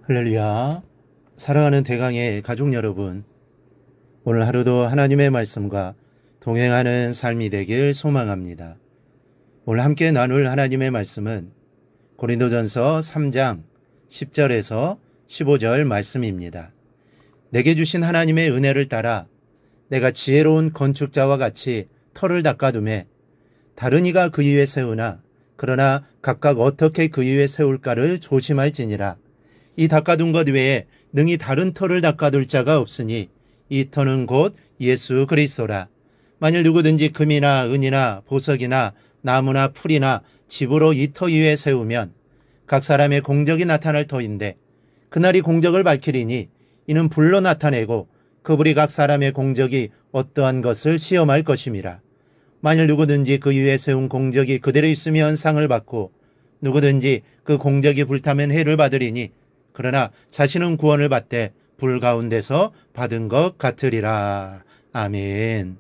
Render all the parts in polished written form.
할렐루야. 사랑하는 대강의 가족 여러분, 오늘 하루도 하나님의 말씀과 동행하는 삶이 되길 소망합니다. 오늘 함께 나눌 하나님의 말씀은 고린도전서 3장 10절에서 15절 말씀입니다. 내게 주신 하나님의 은혜를 따라 내가 지혜로운 건축자와 같이 터를 닦아두매 다른 이가 그 위에 세우나 그러나 각각 어떻게 그 위에 세울까를 조심할지니라. 이 닦아둔 것 외에 능히 다른 터를 닦아둘 자가 없으니 이 터는 곧 예수 그리스도라. 만일 누구든지 금이나 은이나 보석이나 나무나 풀이나 집으로 이 터 위에 세우면 각 사람의 공적이 나타날 터인데 그날이 공적을 밝히리니 이는 불로 나타내고 그 불이 각 사람의 공적이 어떠한 것을 시험할 것임이라. 만일 누구든지 그 위에 세운 공적이 그대로 있으면 상을 받고 누구든지 그 공적이 불타면 해를 받으리니 그러나 자신은 구원을 받되 불 가운데서 받은 것 같으리라. 아멘.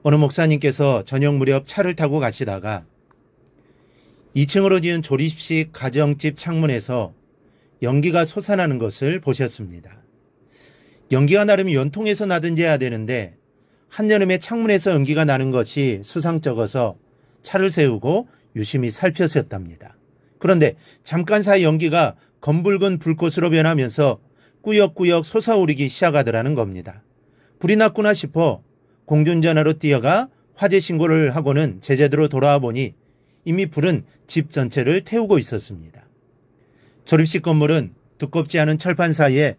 어느 목사님께서 저녁 무렵 차를 타고 가시다가 2층으로 지은 조립식 가정집 창문에서 연기가 솟아나는 것을 보셨습니다. 연기가 나려면 연통에서 나든지 해야 되는데 한여름에 창문에서 연기가 나는 것이 수상쩍어서 차를 세우고 유심히 살폈었답니다. 그런데 잠깐 사이 연기가 검붉은 불꽃으로 변하면서 꾸역꾸역 솟아오르기 시작하더라는 겁니다. 불이 났구나 싶어 공중전화로 뛰어가 화재 신고를 하고는 제자리로 돌아와 보니 이미 불은 집 전체를 태우고 있었습니다. 조립식 건물은 두껍지 않은 철판 사이에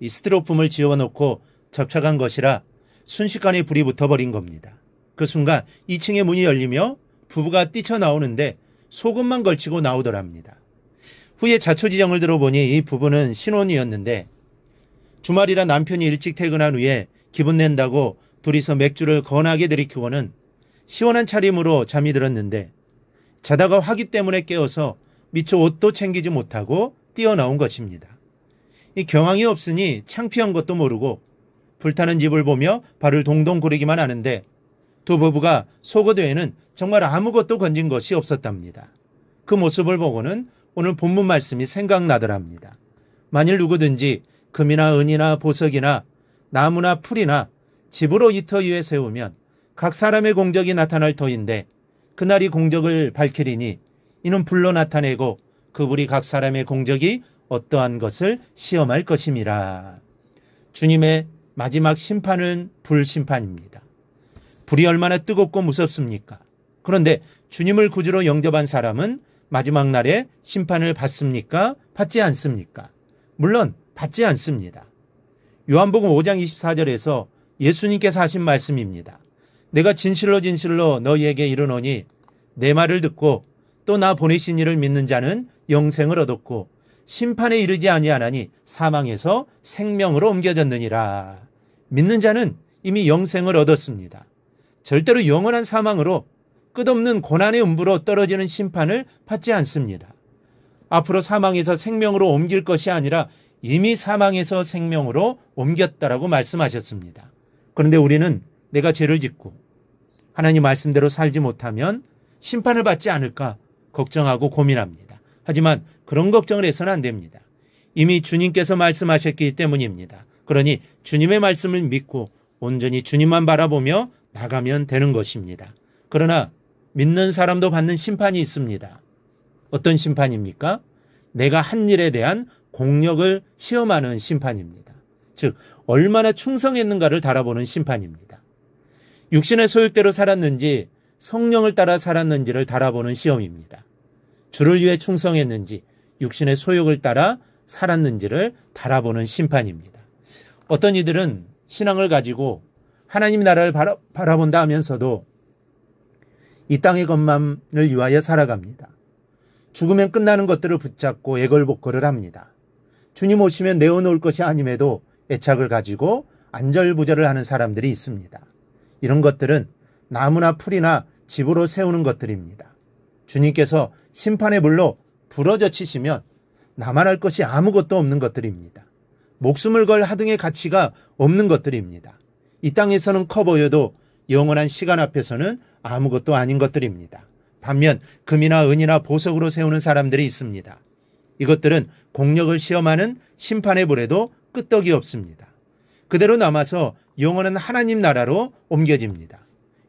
이 스티로폼을 지어놓고 접착한 것이라 순식간에 불이 붙어버린 겁니다. 그 순간 2층의 문이 열리며 부부가 뛰쳐나오는데 속옷만 걸치고 나오더랍니다. 후에 자초지정을 들어보니 이 부부는 신혼이었는데 주말이라 남편이 일찍 퇴근한 후에 기분 낸다고 둘이서 맥주를 거나게 들이키고는 시원한 차림으로 잠이 들었는데 자다가 화기 때문에 깨어서 미처 옷도 챙기지 못하고 뛰어나온 것입니다. 이 경황이 없으니 창피한 것도 모르고 불타는 집을 보며 발을 동동 구르기만 하는데 두 부부가 속옷 외에는 정말 아무것도 건진 것이 없었답니다. 그 모습을 보고는 오늘 본문 말씀이 생각나더랍니다. 만일 누구든지 금이나 은이나 보석이나 나무나 풀이나 집으로 이 터 위에 세우면 각 사람의 공적이 나타날 터인데 그날이 공적을 밝히리니 이는 불로 나타내고 그 불이 각 사람의 공적이 어떠한 것을 시험할 것임이라. 주님의 마지막 심판은 불심판입니다. 불이 얼마나 뜨겁고 무섭습니까? 그런데 주님을 구주로 영접한 사람은 마지막 날에 심판을 받습니까? 받지 않습니까? 물론 받지 않습니다. 요한복음 5장 24절에서 예수님께서 하신 말씀입니다. 내가 진실로 진실로 너희에게 이르노니 내 말을 듣고 또 나 보내신 이를 믿는 자는 영생을 얻었고 심판에 이르지 아니하나니 사망에서 생명으로 옮겨졌느니라. 믿는 자는 이미 영생을 얻었습니다. 절대로 영원한 사망으로 끝없는 고난의 음부로 떨어지는 심판을 받지 않습니다. 앞으로 사망에서 생명으로 옮길 것이 아니라 이미 사망에서 생명으로 옮겼다라고 말씀하셨습니다. 그런데 우리는 내가 죄를 짓고 하나님 말씀대로 살지 못하면 심판을 받지 않을까 걱정하고 고민합니다. 하지만 그런 걱정을 해서는 안 됩니다. 이미 주님께서 말씀하셨기 때문입니다. 그러니 주님의 말씀을 믿고 온전히 주님만 바라보며 나가면 되는 것입니다. 그러나 믿는 사람도 받는 심판이 있습니다. 어떤 심판입니까? 내가 한 일에 대한 공력을 시험하는 심판입니다. 즉 얼마나 충성했는가를 달아보는 심판입니다. 육신의 소욕대로 살았는지 성령을 따라 살았는지를 달아보는 시험입니다. 주를 위해 충성했는지 육신의 소욕을 따라 살았는지를 달아보는 심판입니다. 어떤 이들은 신앙을 가지고 하나님 나라를 바라본다 하면서도 이 땅의 것만을 위하여 살아갑니다. 죽으면 끝나는 것들을 붙잡고 애걸복걸을 합니다. 주님 오시면 내어놓을 것이 아님에도 애착을 가지고 안절부절을 하는 사람들이 있습니다. 이런 것들은 나무나 풀이나 집으로 세우는 것들입니다. 주님께서 심판의 불로 부러져치시면 남아날 것이 아무것도 없는 것들입니다. 목숨을 걸 하등의 가치가 없는 것들입니다. 이 땅에서는 커 보여도 영원한 시간 앞에서는 아무것도 아닌 것들입니다. 반면 금이나 은이나 보석으로 세우는 사람들이 있습니다. 이것들은 공력을 시험하는 심판의 불에도 끄떡이 없습니다. 그대로 남아서 영혼은 하나님 나라로 옮겨집니다.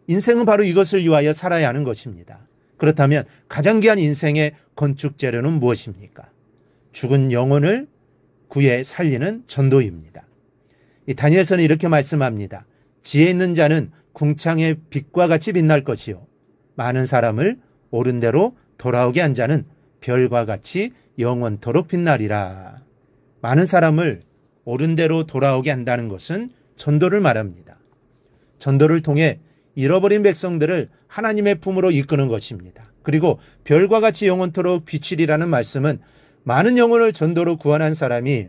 인생은 바로 이것을 위하여 살아야 하는 것입니다. 그렇다면 가장 귀한 인생의 건축 재료는 무엇입니까? 죽은 영혼을 구해 살리는 전도입니다. 이 다니엘서는 이렇게 말씀합니다. 지혜 있는 자는 궁창의 빛과 같이 빛날 것이요 많은 사람을 옳은 대로 돌아오게 한 자는 별과 같이 영원토록 빛나리라. 많은 사람을 옳은 대로 돌아오게 한다는 것은 전도를 말합니다. 전도를 통해 잃어버린 백성들을 하나님의 품으로 이끄는 것입니다. 그리고 별과 같이 영원토록 비치리라는 말씀은 많은 영혼을 전도로 구원한 사람이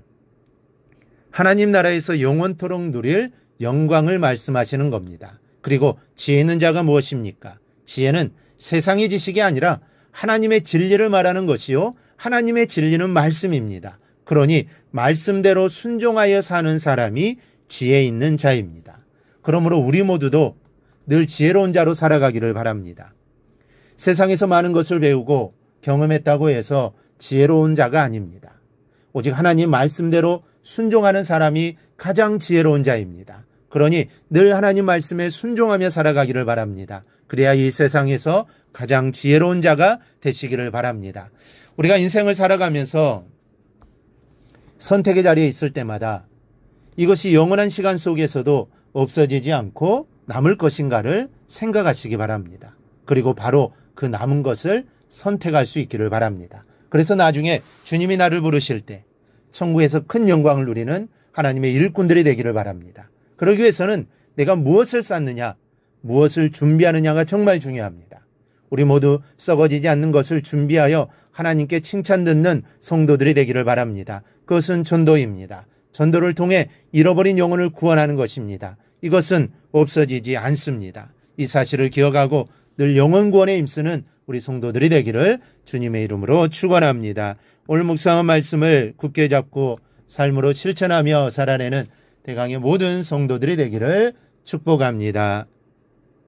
하나님 나라에서 영원토록 누릴 영광을 말씀하시는 겁니다. 그리고 지혜 있는 자가 무엇입니까? 지혜는 세상의 지식이 아니라 하나님의 진리를 말하는 것이요 하나님의 진리는 말씀입니다. 그러니 말씀대로 순종하여 사는 사람이 지혜 있는 자입니다. 그러므로 우리 모두도 늘 지혜로운 자로 살아가기를 바랍니다. 세상에서 많은 것을 배우고 경험했다고 해서 지혜로운 자가 아닙니다. 오직 하나님 말씀대로 순종하는 사람이 가장 지혜로운 자입니다. 그러니 늘 하나님 말씀에 순종하며 살아가기를 바랍니다. 그래야 이 세상에서 가장 지혜로운 자가 되시기를 바랍니다. 우리가 인생을 살아가면서 선택의 자리에 있을 때마다 이것이 영원한 시간 속에서도 없어지지 않고 남을 것인가를 생각하시기 바랍니다. 그리고 바로 그 남은 것을 선택할 수 있기를 바랍니다. 그래서 나중에 주님이 나를 부르실 때 천국에서 큰 영광을 누리는 하나님의 일꾼들이 되기를 바랍니다. 그러기 위해서는 내가 무엇을 쌓느냐, 무엇을 준비하느냐가 정말 중요합니다. 우리 모두 썩어지지 않는 것을 준비하여 하나님께 칭찬 듣는 성도들이 되기를 바랍니다. 그것은 전도입니다. 전도를 통해 잃어버린 영혼을 구원하는 것입니다. 이것은 없어지지 않습니다. 이 사실을 기억하고 늘 영혼 구원에 힘쓰는 우리 성도들이 되기를 주님의 이름으로 축원합니다. 오늘 묵상한 말씀을 굳게 잡고 삶으로 실천하며 살아내는 대강의 모든 성도들이 되기를 축복합니다.